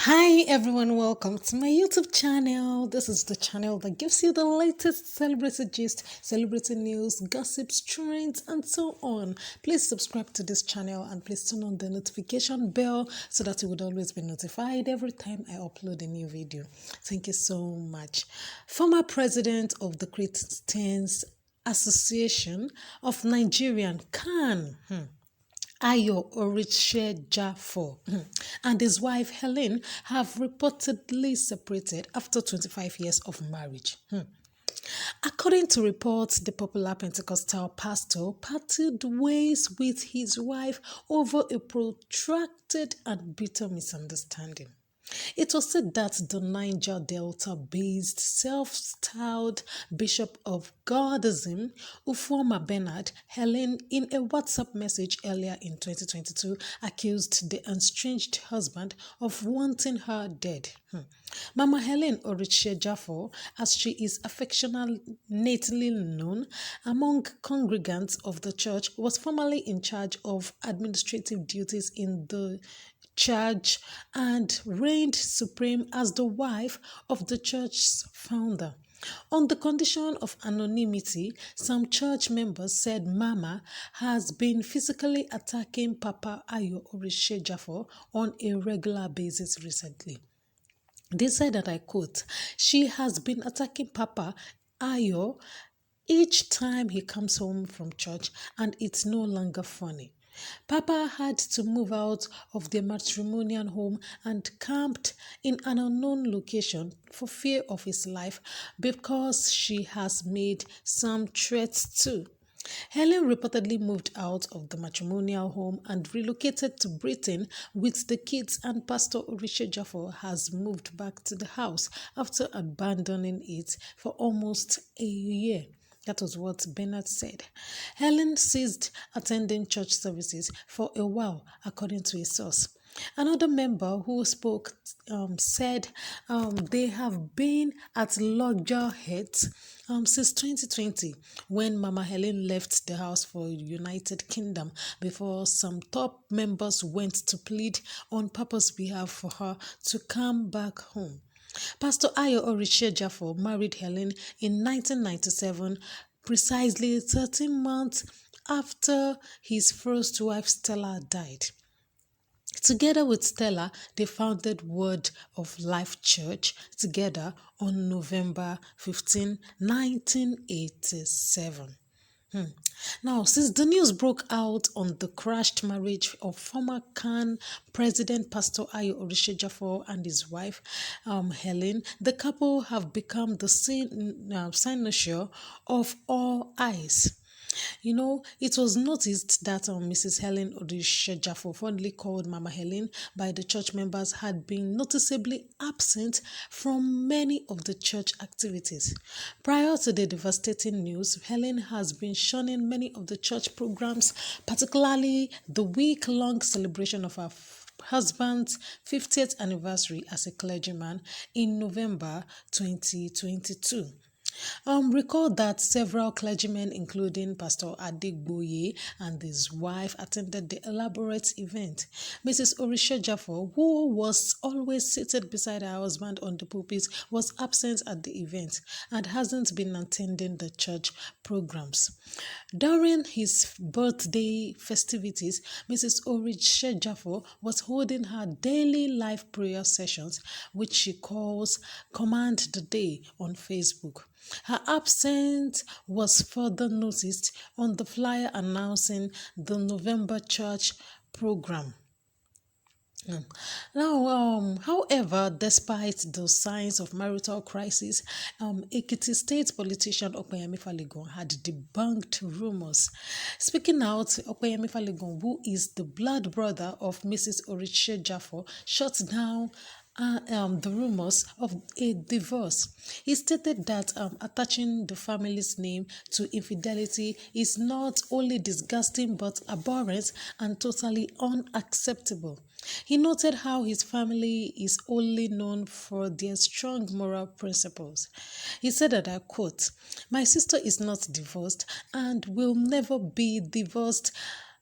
Hi everyone, welcome to my YouTube channel. This is the channel that gives you the latest celebrity gist, celebrity news, gossips, trends, and so on. Please subscribe to this channel and please turn on the notification bell so that you would always be notified every time I upload a new video. Thank you so much. Former president of the Christians Association of Nigerian, CAN. Ayo Oritsejafor and his wife Helen have reportedly separated after 25 years of marriage. According to reports, the popular Pentecostal pastor parted ways with his wife over a protracted and bitter misunderstanding. It was said that the Niger Delta-based self-styled Bishop of Godism, Ufoma Bernard Helen, in a WhatsApp message earlier in 2022, accused the estranged husband of wanting her dead. Mama Helen Oritsejafor, as she is affectionately known among congregants of the church, was formerly in charge of administrative duties in the church and reigned supreme as the wife of the church's founder. On the condition of anonymity, some church members said Mama has been physically attacking Papa Ayo Oritsejafor on a regular basis recently. They said that I quote, "She has been attacking Papa Ayo each time he comes home from church, and it's no longer funny. Papa had to move out of their matrimonial home and camped in an unknown location for fear of his life because she has made some threats too." Helen reportedly moved out of the matrimonial home and relocated to Britain with the kids, and Pastor Oritsejafor has moved back to the house after abandoning it for almost a year. That was what Bernard said. Helen ceased attending church services for a while, according to a source. Another member who spoke said they have been at loggerheads since 2020, when Mama Helen left the house for United Kingdom before some top members went to plead on Papa's behalf for her to come back home. Pastor Ayo Oritsejafor married Helen in 1997, precisely 13 months after his first wife Stella died. Together with Stella, they founded Word of Life Church together on November 15, 1987. Now, since the news broke out on the crashed marriage of former CAN President Pastor Ayo Oritsejafor and his wife Helen, the couple have become the cynosure of all eyes. It was noticed that Mrs. Helen Oritsejafor, fondly called Mama Helen by the church members, had been noticeably absent from many of the church activities. Prior to the devastating news, Helen has been shunning many of the church programs, particularly the week-long celebration of her husband's 50th anniversary as a clergyman in November 2022. Recall that several clergymen, including Pastor Adigboye and his wife, attended the elaborate event. Mrs. Oritsejafor, who was always seated beside her husband on the pulpit, was absent at the event and hasn't been attending the church programs. During his birthday festivities, Mrs. Oritsejafor was holding her daily live prayer sessions, which she calls Command the Day, on Facebook. Her absence was further noticed on the flyer announcing the November church program. However, despite the signs of marital crisis, Ekiti State politician Opeyemi Falegun had debunked rumors. Speaking out, Opeyemi Falegun, who is the blood brother of Mrs. Oritsejafor, shut down the rumors of a divorce. He stated that attaching the family's name to infidelity is not only disgusting but abhorrent and totally unacceptable. He noted how his family is only known for their strong moral principles. He said that I quote, "My sister is not divorced and will never be divorced.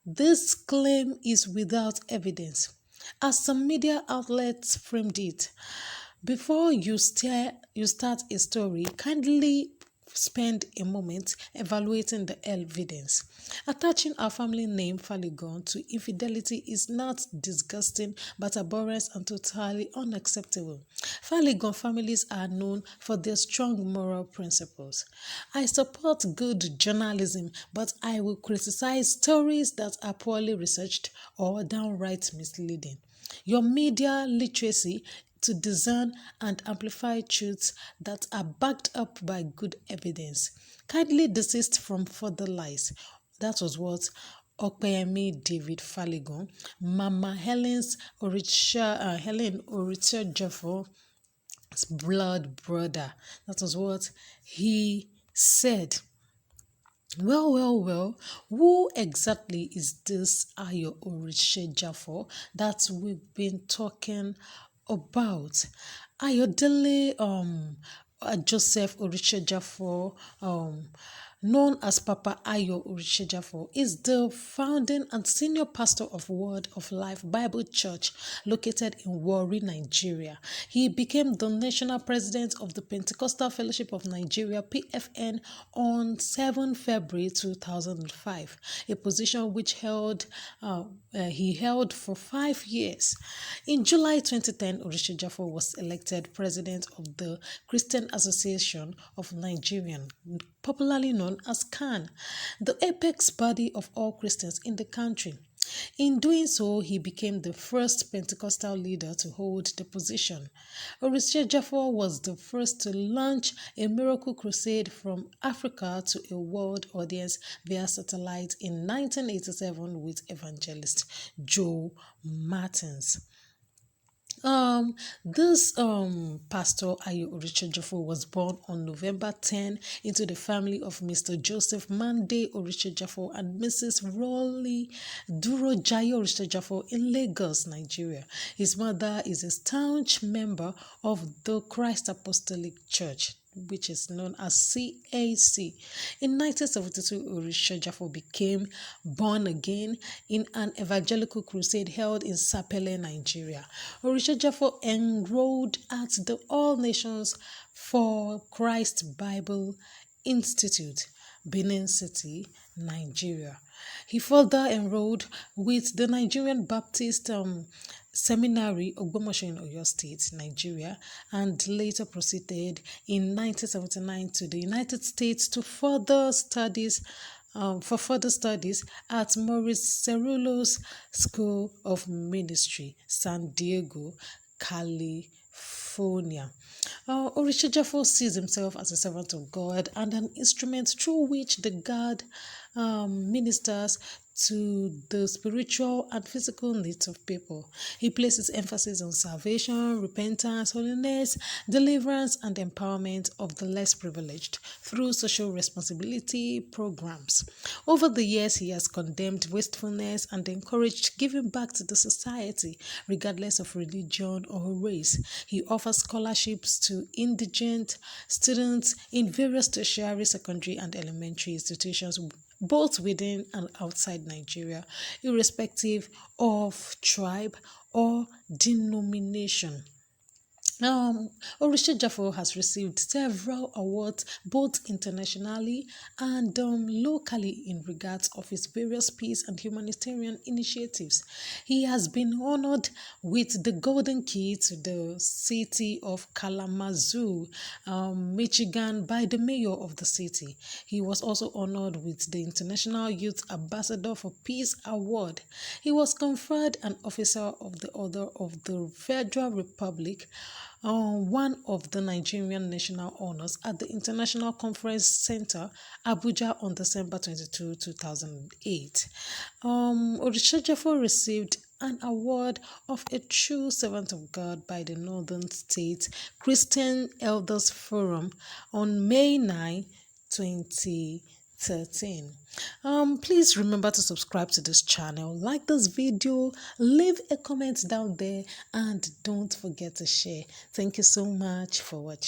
This claim is without evidence. As some media outlets framed it, before you start a story, kindly spend a moment evaluating the evidence. Attaching our family name Faligon to infidelity is not disgusting but abhorrent and totally unacceptable. Faligon families are known for their strong moral principles. I support good journalism, but I will criticize stories that are poorly researched or downright misleading. Your media literacy to discern and amplify truths that are backed up by good evidence. Kindly desist from further lies. That was what Opeyemi David Faligon, Mama Helen Oritsejafor, blood brother. That was what he said. Well. Who exactly is this Ayo Oritsejafor that we've been talking about? Ayodele Joseph Oritsejafor, known as Papa Ayo Oritsejafor, is the founding and senior pastor of Word of Life Bible Church located in Warri, Nigeria. He became the national president of the Pentecostal Fellowship of Nigeria (PFN) on 7 February 2005, a position which he held for 5 years. In July 2010, Oritsejafor was elected president of the Christian Association of Nigeria, popularly known as CAN, the apex body of all Christians in the country. In doing so, he became the first Pentecostal leader to hold the position. Oritsejafor was the first to launch a miracle crusade from Africa to a world audience via satellite in 1987 with evangelist Joe Martins. This Pastor Ayo Oritsejafor was born on November 10 into the family of Mr. Joseph Mande Oritsejafor and Mrs. Rolly Durojayo Oritsejafor in Lagos, Nigeria. His mother is a staunch member of the Christ Apostolic Church, which is known as CAC. In 1972, Oritsejafor became born again in an evangelical crusade held in Sapele, Nigeria. Oritsejafor enrolled at the All Nations for Christ Bible Institute, Benin City, Nigeria. He further enrolled with the Nigerian Baptist Seminary, Ogbomoso in Oyo State, Nigeria, and later proceeded in 1979 to the United States to further studies at Maurice Cerullo's School of Ministry, San Diego, California. Oritsejafor sees himself as a servant of God and an instrument through which the God ministers to the spiritual and physical needs of people. He places emphasis on salvation, repentance, holiness, deliverance, and empowerment of the less privileged through social responsibility programs. Over the years, he has condemned wastefulness and encouraged giving back to the society, regardless of religion or race. He offers scholarships to indigent students in various tertiary, secondary, and elementary institutions, both within and outside Nigeria, irrespective of tribe or denomination. Oritsejafor has received several awards both internationally and locally in regards of his various peace and humanitarian initiatives. He has been honored with the Golden Key to the city of Kalamazoo, Michigan by the mayor of the city. He was also honored with the International Youth Ambassador for Peace Award. He was conferred an Officer of the Order of the Federal Republic, one of the Nigerian national honors at the International Conference Center, Abuja on December 22, 2008. Oritsejafor received an award of a true servant of God by the Northern State Christian Elders Forum on May 9, 2013. Please remember to subscribe to this channel, like this video, leave a comment down there, and don't forget to share. Thank you so much for watching.